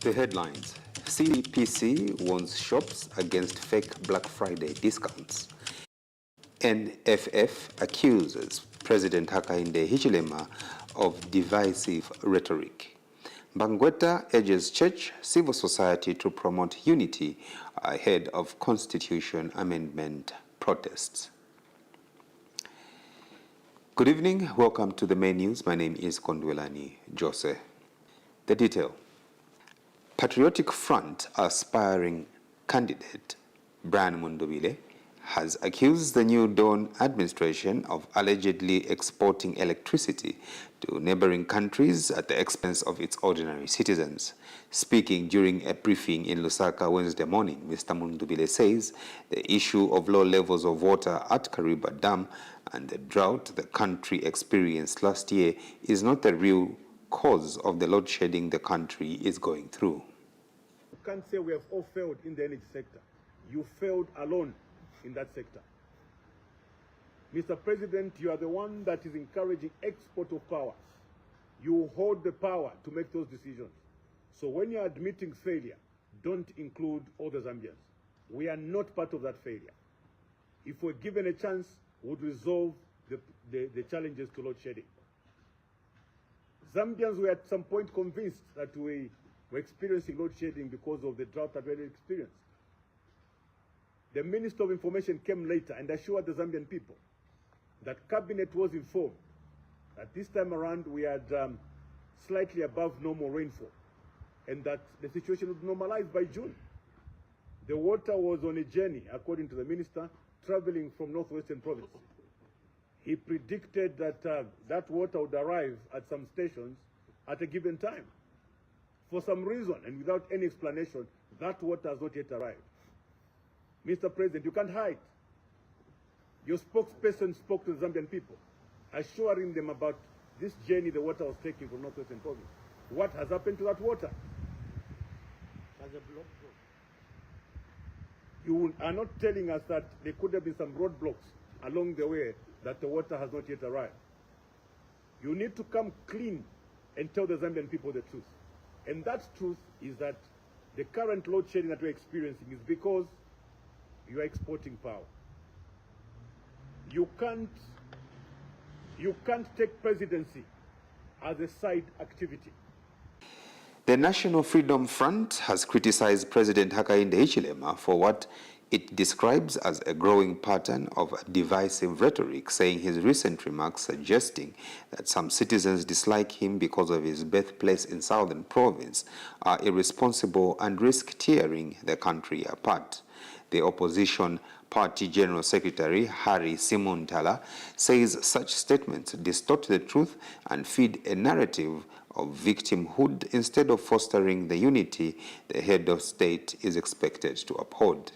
The headlines: CPC warns shops against fake Black Friday discounts. NFF accuses President Hakainde Hichilema of divisive rhetoric. Bangweta urges church, civil society to promote unity ahead of Constitution Amendment protests. Good evening, welcome to the main news. My name is Kondwelani Jose. The detail. Patriotic Front aspiring candidate Brian Mundubile has accused the New Dawn administration of allegedly exporting electricity to neighboring countries at the expense of its ordinary citizens. Speaking during a briefing in Lusaka Wednesday morning, Mr. Mundubile says the issue of low levels of water at Kariba Dam and the drought the country experienced last year is not the real cause of the load shedding the country is going through. You can't say we have all failed in the energy sector. You failed alone in that sector. Mr. President, you are the one that is encouraging export of power. You hold the power to make those decisions. So when you are admitting failure, don't include all the Zambians. We are not part of that failure. If we're given a chance, we would resolve the challenges to load shedding. Zambians were at some point convinced that we were experiencing load shedding because of the drought that we had experienced. The Minister of Information came later and assured the Zambian people that Cabinet was informed that this time around we had slightly above normal rainfall and that the situation would normalize by June. The water was on a journey, according to the Minister, traveling from northwestern province. He predicted that that water would arrive at some stations at a given time. For some reason, and without any explanation, that water has not yet arrived. Mr. President, you can't hide. Your spokesperson spoke to the Zambian people, assuring them about this journey the water was taking from northwestern province. What has happened to that water? You are not telling us that there could have been some roadblocks along the way that the water has not yet arrived. You need to come clean and tell the Zambian people the truth. And that truth is that the current load shedding that we're experiencing is because you are exporting power. You can't take presidency as a side activity. The National Freedom Front has criticized President Hakainde Hichilema for what it describes as a growing pattern of divisive rhetoric, saying his recent remarks suggesting that some citizens dislike him because of his birthplace in Southern Province are irresponsible and risk tearing the country apart. The opposition party General Secretary Harry Simuntala says such statements distort the truth and feed a narrative of victimhood instead of fostering the unity the head of state is expected to uphold.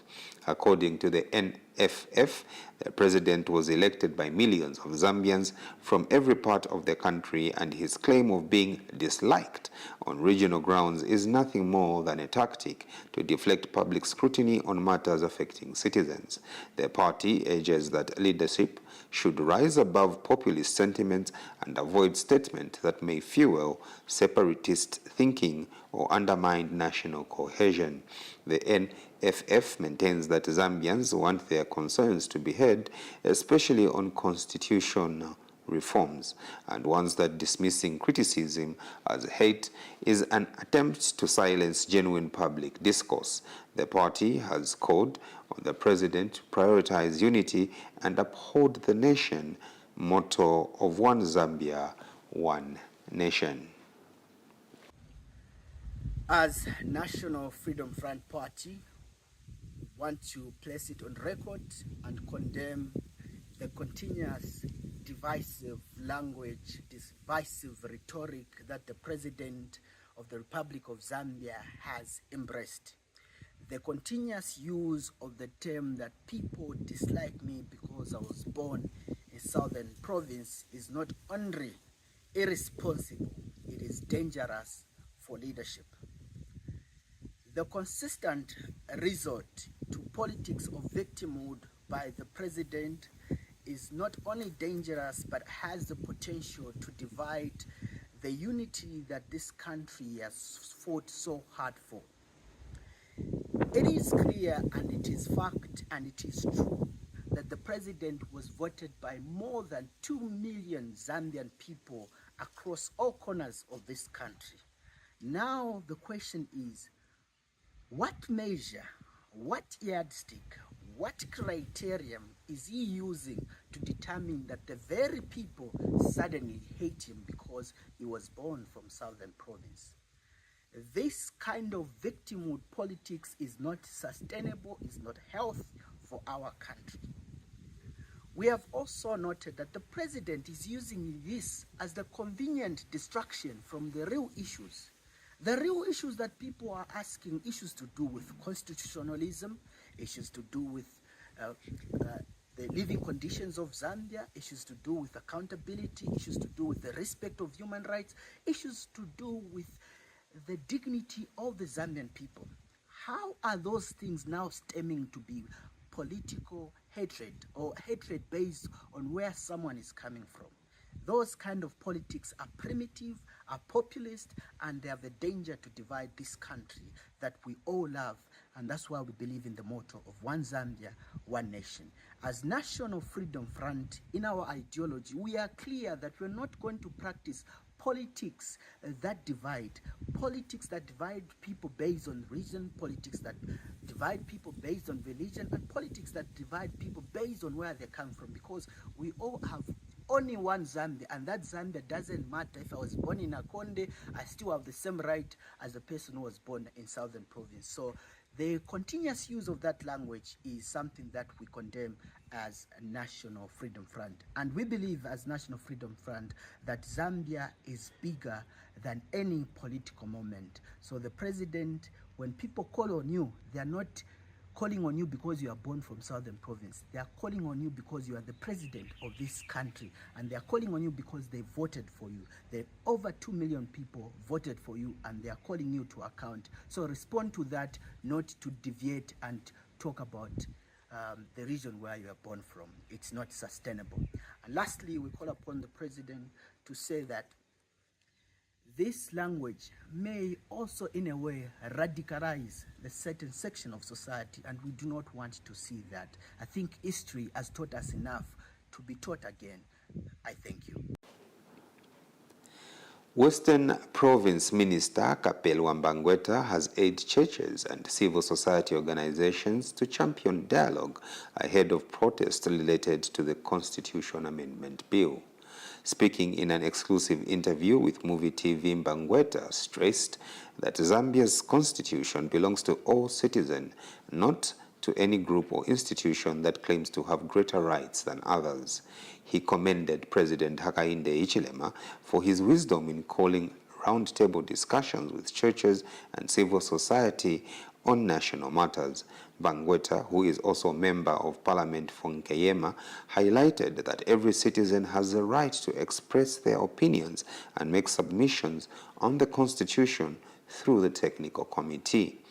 According to the NFF, the president was elected by millions of Zambians from every part of the country, and his claim of being disliked on regional grounds is nothing more than a tactic to deflect public scrutiny on matters affecting citizens. The party urges that leadership should rise above populist sentiment and avoid statements that may fuel separatist thinking or undermine national cohesion. The NFF maintains that Zambians want their concerns to be heard, especially on constitutional reforms, and warns that dismissing criticism as hate is an attempt to silence genuine public discourse. The party has called on the president to prioritize unity and uphold the nation motto of One Zambia, One Nation. As National Freedom Front Party, want to place it on record and condemn the continuous divisive language, divisive rhetoric that the President of the Republic of Zambia has embraced. The continuous use of the term that people dislike me because I was born in Southern Province is not only irresponsible, it is dangerous for leadership. The consistent resort to politics of victimhood by the President is not only dangerous but has the potential to divide the unity that this country has fought so hard for. It is clear and it is fact and it is true that the president was voted by more than 2 million Zambian people across all corners of this country. Now the question is, what measure, what yardstick, what criterion is he using to determine that the very people suddenly hate him because he was born from Southern Province? This kind of victimhood politics is not sustainable, is not healthy for our country. We have also noted that the president is using this as the convenient distraction from the real issues. The real issues that people are asking, issues to do with constitutionalism, issues to do with the living conditions of Zambia, issues to do with accountability, issues to do with the respect of human rights, issues to do with the dignity of the Zambian people. How are those things now stemming to be political hatred or hatred based on where someone is coming from? Those kind of politics are primitive, are populist, and they have the danger to divide this country that we all love. And that's why we believe in the motto of one Zambia, one nation. As National Freedom Front, in our ideology, we are clear that we're not going to practice politics that divide people based on region, politics that divide people based on religion, and politics that divide people based on where they come from, because we all have only one Zambia, and that Zambia doesn't matter. If I was born in Akonde, I still have the same right as the person who was born in Southern Province. So the continuous use of that language is something that we condemn as a National Freedom Front. And we believe as National Freedom Front that Zambia is bigger than any political moment. So the president, when people call on you, they are not calling on you because you are born from Southern Province. They are calling on you because you are the president of this country, and they are calling on you because they voted for you. Over 2 million people voted for you, and they are calling you to account. So respond to that, not to deviate and talk about the region where you are born from. It's not sustainable. And lastly, we call upon the president to say that this language may also, in a way, radicalize the certain section of society, and we do not want to see that. I think history has taught us enough to be taught again. I thank you. Western Province Minister Kapelwa Mbangweta has urged churches and civil society organizations to champion dialogue ahead of protests related to the Constitution Amendment Bill. Speaking in an exclusive interview with Muvi TV, Mbangweta stressed that Zambia's constitution belongs to all citizens, not to any group or institution that claims to have greater rights than others. He commended President Hakainde Hichilema for his wisdom in calling roundtable discussions with churches and civil society on national matters. Mbangweta, who is also a member of Parliament for Nkeyema, highlighted that every citizen has the right to express their opinions and make submissions on the Constitution through the Technical Committee.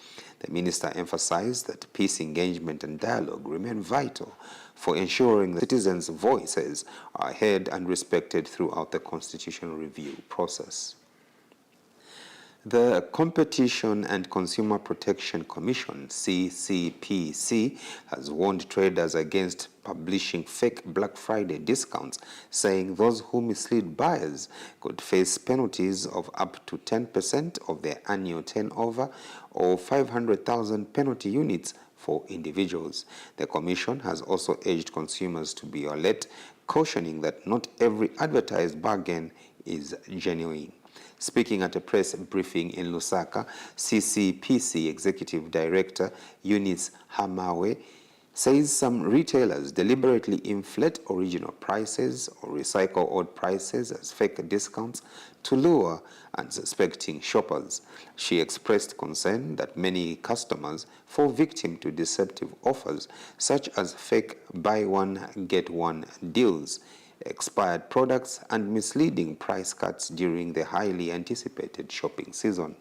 The minister emphasized that peace engagement and dialogue remain vital for ensuring that citizens' voices are heard and respected throughout the constitutional review process. The Competition and Consumer Protection Commission, CCPC, has warned traders against publishing fake Black Friday discounts, saying those who mislead buyers could face penalties of up to 10% of their annual turnover or 500,000 penalty units for individuals. The Commission has also urged consumers to be alert, cautioning that not every advertised bargain is genuine. Speaking at a press briefing in Lusaka, CCPC Executive Director Eunice Hamawe says some retailers deliberately inflate original prices or recycle old prices as fake discounts to lure unsuspecting shoppers. She expressed concern that many customers fall victim to deceptive offers such as fake buy one get one deals, expired products, and misleading price cuts during the highly anticipated shopping season.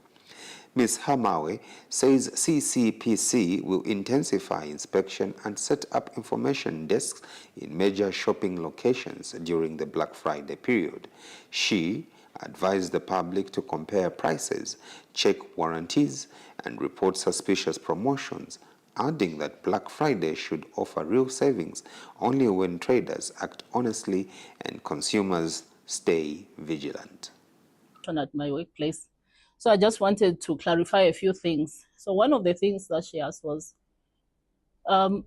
Ms. Hamawe says CCPC will intensify inspection and set up information desks in major shopping locations during the Black Friday period. She advised the public to compare prices, check warranties, and report suspicious promotions, adding that Black Friday should offer real savings only when traders act honestly and consumers stay vigilant. At my workplace. So I just wanted to clarify a few things. So one of the things that she asked was,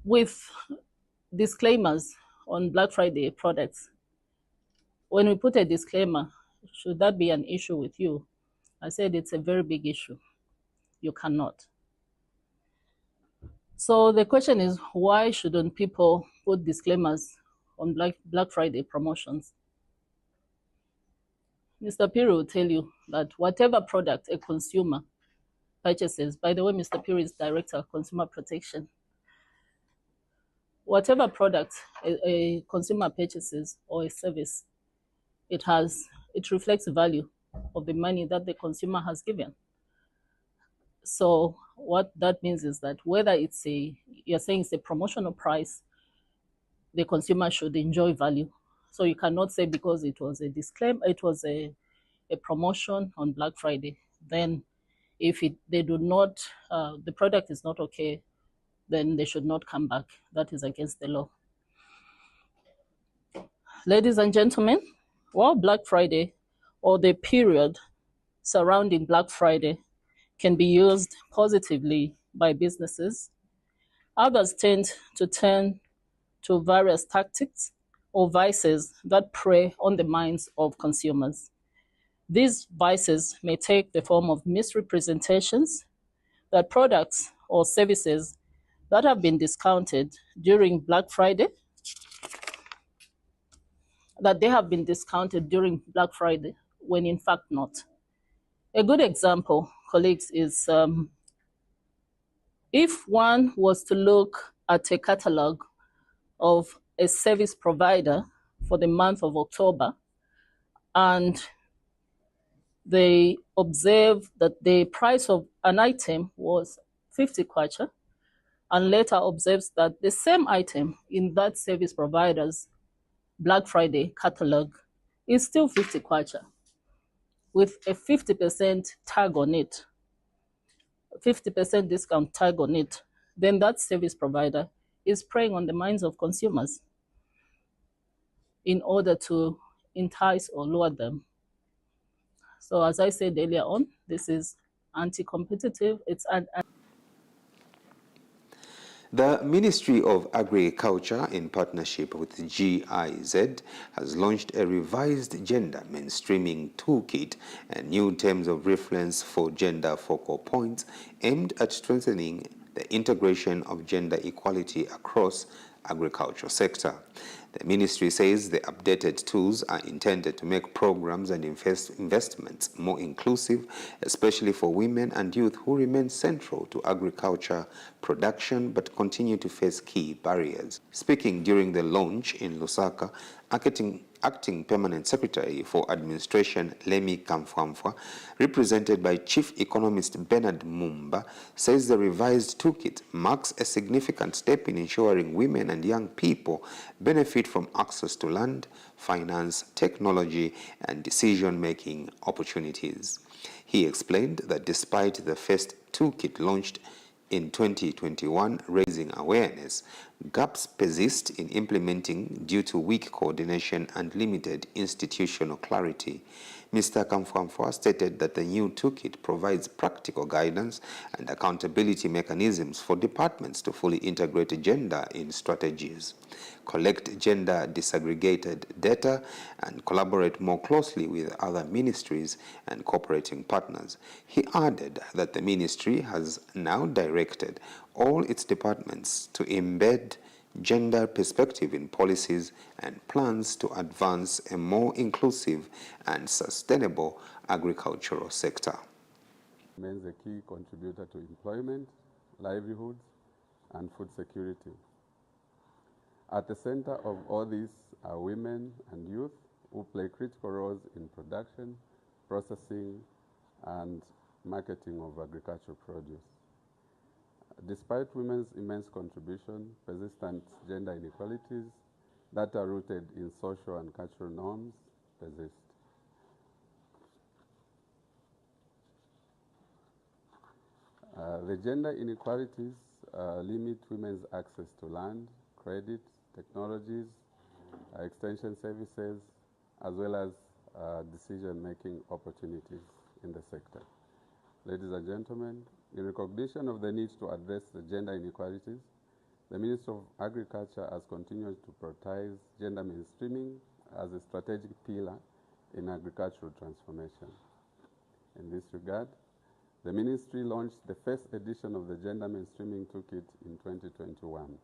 with disclaimers on Black Friday products, when we put a disclaimer, should that be an issue with you? I said it's a very big issue. You cannot. So the question is, why shouldn't people put disclaimers on Black Friday promotions? Mr. Piri will tell you that whatever product a consumer purchases, by the way, Mr. Piri is Director of Consumer Protection, whatever product a consumer purchases or a service, it reflects the value of the money that the consumer has given. So what that means is that whether you're saying it's a promotional price, the consumer should enjoy value. So you cannot say because it was a disclaimer, it was a promotion on Black Friday, then if they do not, the product is not okay, then they should not come back. That is against the law. Ladies and gentlemen, while Black Friday or the period surrounding Black Friday can be used positively by businesses, others tend to turn to various tactics or vices that prey on the minds of consumers. These vices may take the form of misrepresentations that products or services that have been discounted during Black Friday, that they have been discounted during Black Friday, when in fact not. A good example, colleagues, is if one was to look at a catalog of a service provider for the month of October, and they observe that the price of an item was 50 kwacha, and later observes that the same item in that service provider's Black Friday catalog is still 50 kwacha with a 50% tag on it, 50% discount tag on it, then that service provider is preying on the minds of consumers in order to entice or lure them. So as I said earlier on, this is anti-competitive. The Ministry of Agriculture, in partnership with GIZ, has launched a revised gender mainstreaming toolkit and new terms of reference for gender focal points aimed at strengthening the integration of gender equality across agriculture sector. The ministry says the updated tools are intended to make programs and investments more inclusive, especially for women and youth who remain central to agriculture production but continue to face key barriers. Speaking during the launch in Lusaka, Acting Permanent Secretary for Administration Lemi Kamfwamfwa, represented by Chief Economist Bernard Mumba, says the revised toolkit marks a significant step in ensuring women and young people benefit from access to land, finance, technology, and decision-making opportunities. He explained that despite the first toolkit launched in 2021 raising awareness, gaps persist in implementing due to weak coordination and limited institutional clarity. Mr. Kamfwamfwa stated that the new toolkit provides practical guidance and accountability mechanisms for departments to fully integrate gender in strategies, collect gender disaggregated data, and collaborate more closely with other ministries and cooperating partners. He added that the ministry has now directed all its departments to embed gender perspective in policies and plans to advance a more inclusive and sustainable agricultural sector. Remains a key contributor to employment, livelihoods, and food security. At the center of all this are women and youth who play critical roles in production, processing, and marketing of agricultural produce. Despite women's immense contribution, persistent gender The gender inequalities limit women's access to land, credit, technologies, extension services, as well as decision-making opportunities in the sector. Ladies and gentlemen, in recognition of the need to address the gender inequalities, the Ministry of Agriculture has continued to prioritize gender mainstreaming as a strategic pillar in agricultural transformation. In this regard, the Ministry launched the first edition of the Gender Mainstreaming Toolkit in 2021.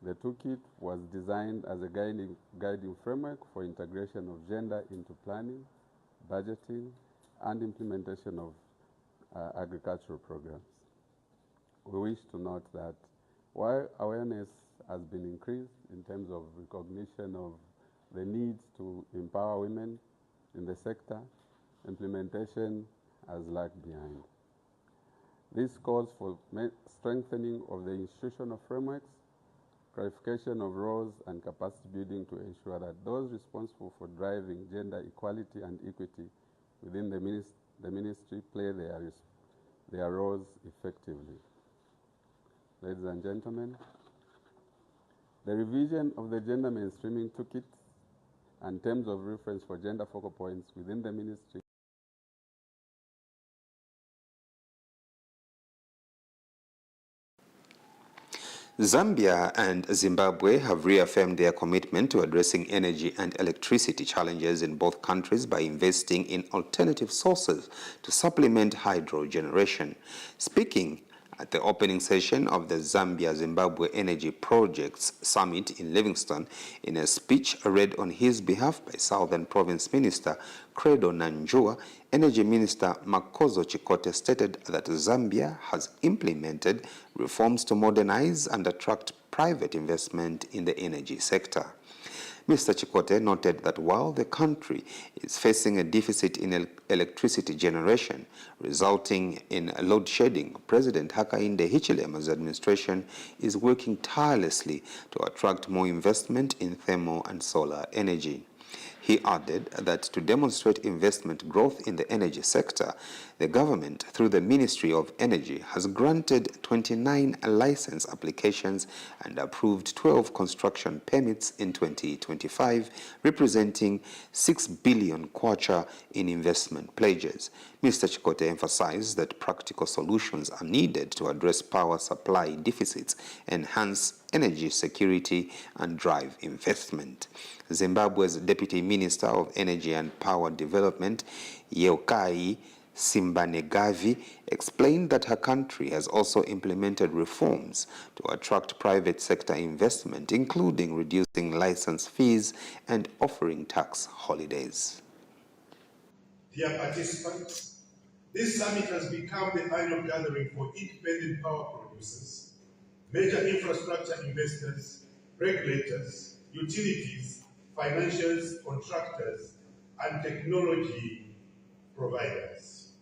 The toolkit was designed as a guiding framework for integration of gender into planning, budgeting, and implementation of agricultural programs. We wish to note that while awareness has been increased in terms of recognition of the needs to empower women in the sector, implementation has lagged behind. This calls for strengthening of the institutional frameworks, clarification of roles, and capacity building to ensure that those responsible for driving gender equality and equity within the ministry play their roles effectively. Ladies and gentlemen, the revision of the Gender Mainstreaming Toolkit and terms of reference for gender focal points within the ministry Zambia and Zimbabwe have reaffirmed their commitment to addressing energy and electricity challenges in both countries by investing in alternative sources to supplement hydro generation. Speaking at the opening session of the Zambia-Zimbabwe Energy Projects Summit in Livingstone, in a speech read on his behalf by Southern Province Minister Credo Nanjua, Energy Minister Makozo Chikote stated that Zambia has implemented reforms to modernize and attract private investment in the energy sector. Mr. Chikote noted that while the country is facing a deficit in electricity generation resulting in load shedding, President Hakainde Hichilema's administration is working tirelessly to attract more investment in thermal and solar energy. He added that to demonstrate investment growth in the energy sector, the government, through the Ministry of Energy, has granted 29 license applications and approved 12 construction permits in 2025, representing 6 billion kwacha in investment pledges. Mr. Chikote emphasized that practical solutions are needed to address power supply deficits, enhance energy security, and drive investment. Zimbabwe's Deputy Minister of Energy and Power Development, Yeokai Simbanegavi, explained that her country has also implemented reforms to attract private sector investment, including reducing license fees and offering tax holidays. Dear participants, this summit has become the annual gathering for independent power producers, major infrastructure investors, regulators, utilities, financials, contractors, and technology providers.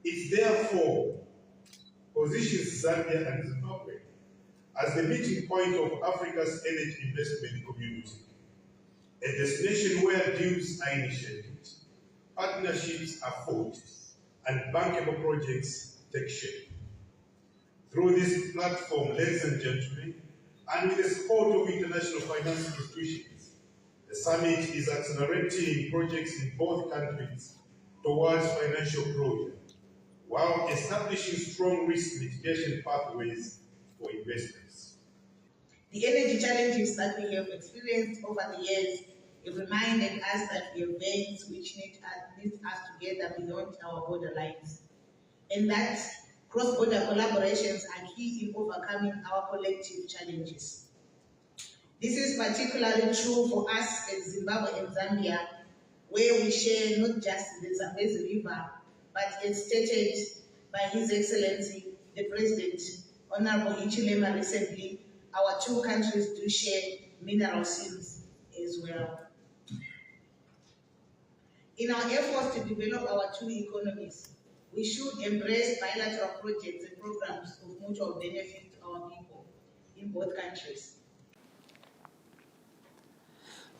It therefore positions Zambia and Zimbabwe as the meeting point of Africa's energy investment community, a destination where deals are initiated, partnerships are forged, and bankable projects take shape. Through this platform, ladies and gentlemen, and with the support of international financial institutions, the summit is accelerating projects in both countries towards financial closure, while establishing strong risk mitigation pathways for investors. The energy challenges that we have experienced over the years have reminded us that we have veins which knit us together beyond our border lines, and that cross-border collaborations are key in overcoming our collective challenges. This is particularly true for us as Zimbabwe and Zambia, where we share not just the Zambezi River, but as stated by His Excellency, the President, Honorable Hichilema recently, our two countries do share mineral seals as well. In our efforts to develop our two economies, we should embrace bilateral projects and programs of mutual benefit to our people in both countries.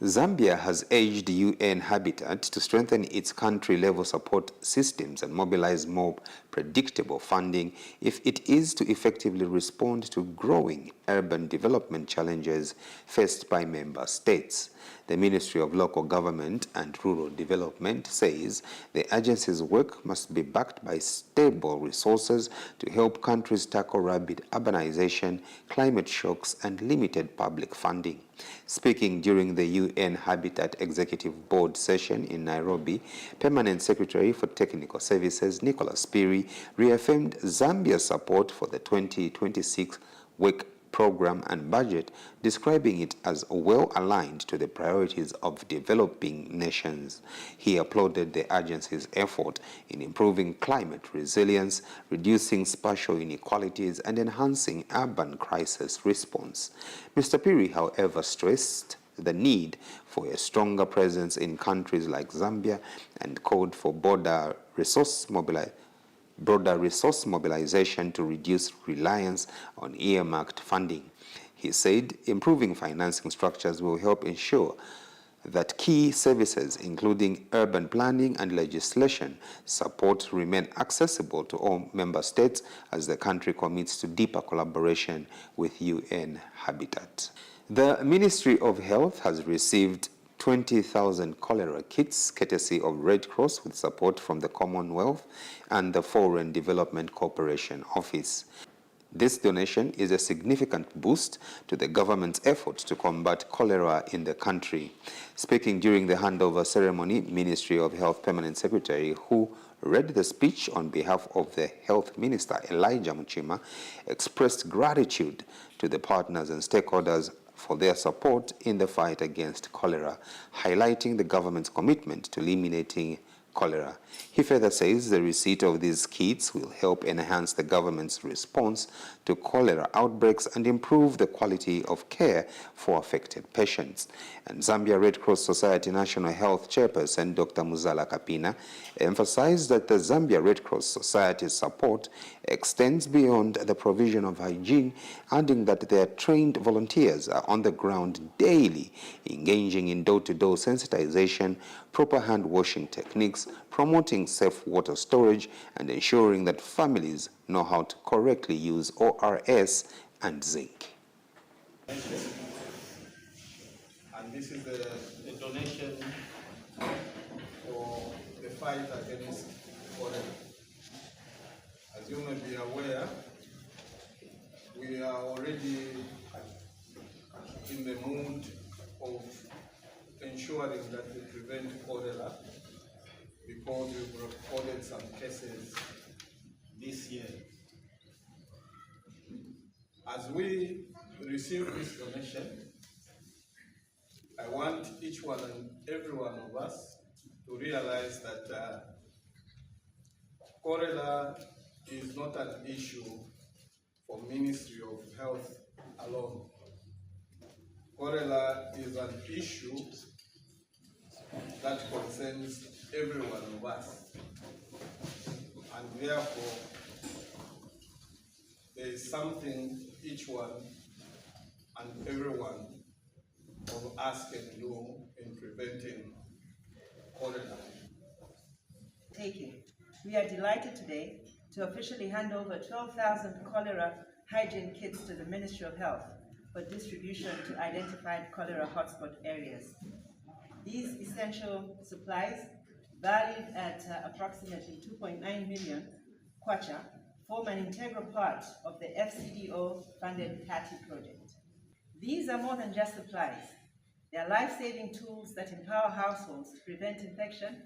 Zambia has urged UN Habitat to strengthen its country-level support systems and mobilize more predictable funding if it is to effectively respond to growing urban development challenges faced by member states. The Ministry of Local Government and Rural Development says the agency's work must be backed by stable resources to help countries tackle rapid urbanization, climate shocks, and limited public funding. Speaking during the UN Habitat Executive Board session in Nairobi, Permanent Secretary for Technical Services Nicholas Piri reaffirmed Zambia's support for the 2026 work program and budget, describing it as well aligned to the priorities of developing nations. He applauded the agency's effort in improving climate resilience, reducing spatial inequalities, and enhancing urban crisis response. Mr. Piri, however, stressed the need for a stronger presence in countries like Zambia and called for broader resource mobilization to reduce reliance on earmarked funding. He said improving financing structures will help ensure that key services, including urban planning and legislation support, remain accessible to all member states as the country commits to deeper collaboration with UN Habitat. The Ministry of Health has received 20,000 cholera kits courtesy of Red Cross with support from the Commonwealth and the Foreign Development Cooperation Office. This donation is a significant boost to the government's efforts to combat cholera in the country. Speaking during the handover ceremony, Ministry of Health Permanent Secretary, who read the speech on behalf of the Health Minister, Elijah Muchima, expressed gratitude to the partners and stakeholders for their support in the fight against cholera, highlighting the government's commitment to eliminating cholera. He further says the receipt of these kits will help enhance the government's response to cholera outbreaks and improve the quality of care for affected patients. And Zambia Red Cross Society National Health Chairperson Dr. Muzala Kapina emphasized that the Zambia Red Cross Society's support extends beyond the provision of hygiene, adding that their trained volunteers are on the ground daily, engaging in door-to-door sensitization, proper hand washing techniques, promoting safe water storage, and ensuring that families know how to correctly use ORS and zinc. And this is the donation for the fight against cholera. As you may be aware, we are already in the mood of ensuring that we prevent cholera because we've recorded some cases this year. As we receive this donation, I want each one and every one of us to realize that cholera is not an issue for Ministry of Health alone. Cholera is an issue that concerns every one of us. And therefore, there is something each one and every one of us can do in preventing cholera. Thank you. We are delighted today to officially hand over 12,000 cholera hygiene kits to the Ministry of Health for distribution to identified cholera hotspot areas. These essential supplies, valued at approximately 2.9 million kwacha, form an integral part of the FCDO-funded PATI project. These are more than just supplies. They are life-saving tools that empower households to prevent infection,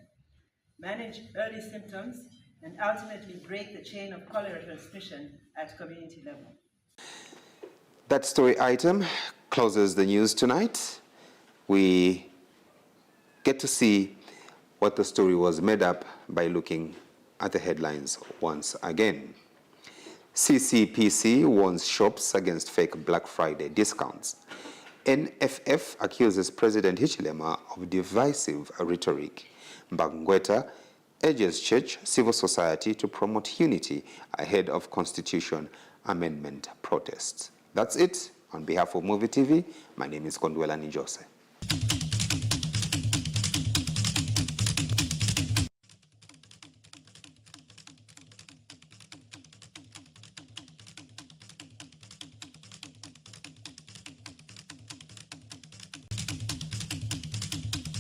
manage early symptoms, and ultimately break the chain of cholera transmission at community level. That story item closes the news tonight. We get to see what the story was made up by looking at the headlines once again. CCPC warns shops against fake Black Friday discounts. NFF accuses President Hichilema of divisive rhetoric. Mbangweta urges church, civil society to promote unity ahead of Constitution Amendment protests. That's it. On behalf of Muvi TV, my name is Kondwelani Jose.